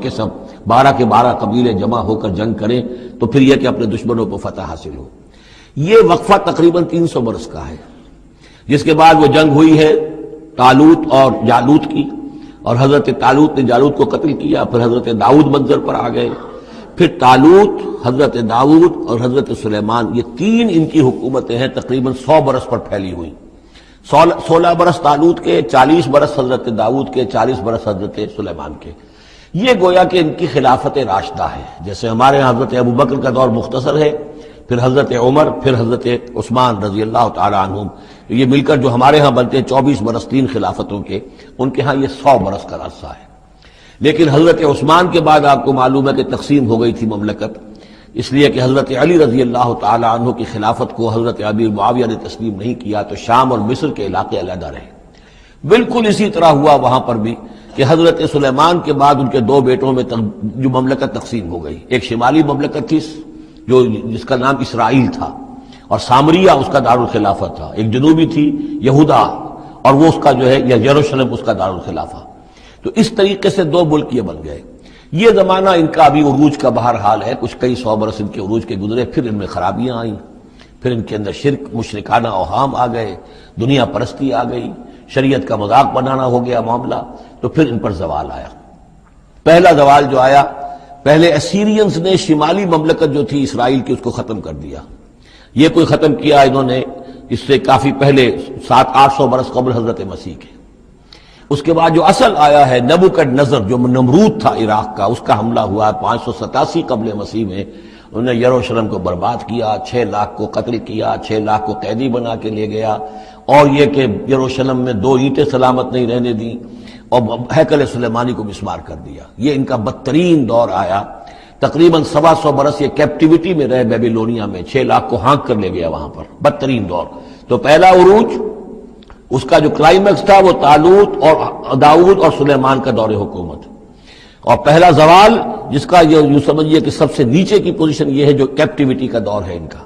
کہ سب 12 کے 12 قبیلے جمع ہو کر جنگ کریں تو پھر یہ کہ اپنے دشمنوں پر فتح حاصل ہو۔ یہ وقفہ تقریباً 300 برس کا ہے، جس کے بعد وہ جنگ ہوئی ہے طالوت اور جالوت کی، اور حضرت طالوت نے جالوت کو قتل کیا، پھر حضرت داؤد منظر پر آ گئے، پھر طالوت، حضرت داؤد اور حضرت سلیمان، یہ تین ان کی حکومتیں ہیں تقریباً 100 برس پر پھیلی ہوئی۔ 16 برس طالوت کے، 40 برس حضرت داؤد کے، 40 برس حضرت سلیمان کے۔ یہ گویا کہ ان کی خلافت راشدہ ہے، جیسے ہمارے یہاں حضرت ابوبکر کا دور مختصر ہے، پھر حضرت عمر، پھر حضرت عثمان رضی اللہ تعالی عنہم، یہ مل کر جو ہمارے ہاں بنتے ہیں 24 برس 3 خلافتوں کے، ان کے ہاں یہ 100 برس کا عرصہ ہے۔ لیکن حضرت عثمان کے بعد آپ کو معلوم ہے کہ تقسیم ہو گئی تھی مملکت، اس لیے کہ حضرت علی رضی اللہ تعالی عنہ کی خلافت کو حضرت امیر معاویہ نے تسلیم نہیں کیا، تو شام اور مصر کے علاقے علیحدہ رہے۔ بالکل اسی طرح ہوا وہاں پر بھی کہ حضرت سلیمان کے بعد ان کے 2 بیٹوں میں جو مملکت تقسیم ہو گئی، ایک شمالی مملکت تھی جس کا نام اسرائیل تھا اور سامریہ اس کا دارالخلافہ تھا، ایک جنوبی تھی یہودا اور وہ اس کا جو ہے یا یروشلم اس کا دارالخلافہ۔ تو اس طریقے سے 2 ملک یہ بن گئے۔ یہ زمانہ ان کا ابھی عروج کا بہرحال ہے، کچھ کئی 100 برس ان کے عروج کے گزرے، پھر ان میں خرابیاں آئیں، پھر ان کے اندر شرک، مشرکانہ اوہام آ گئے، دنیا پرستی آ گئی، شریعت کا مذاق بنانا ہو گیا معاملہ، تو پھر ان پر زوال آیا۔ پہلا زوال جو آیا، پہلے اسیرینز نے شمالی مملکت جو تھی اسرائیل کی اس کو ختم کر دیا۔ یہ کوئی ختم کیا انہوں نے اس سے کافی پہلے 700-800 برس قبل حضرت مسیح کے۔ اس کے بعد جو اصل آیا ہے نبوکڈنضر جو نمرود تھا عراق کا، اس کا حملہ ہوا 587 قبل مسیح میں، انہوں نے یروشلم کو برباد کیا، 6 لاکھ کو قتل کیا، 6 لاکھ کو قیدی بنا کے لے گیا، اور یہ کہ یروشلم میں 2 اینٹیں سلامت نہیں رہنے دیں، اور ہیکل سلیمانی کو مسمار کر دیا۔ یہ ان کا بدترین دور آیا، تقریباً 125 برس یہ کیپٹیوٹی میں رہے بیبیلونیا میں، 6 لاکھ کو ہانک کر لے گیا وہاں پر، بدترین دور۔ تو پہلا عروج اس کا جو کلائمیکس تھا وہ طالوت اور داؤد اور سلیمان کا دور حکومت، اور پہلا زوال جس کا یہ یوں سمجھیے کہ سب سے نیچے کی پوزیشن یہ ہے جو کیپٹیوٹی کا دور ہے ان کا۔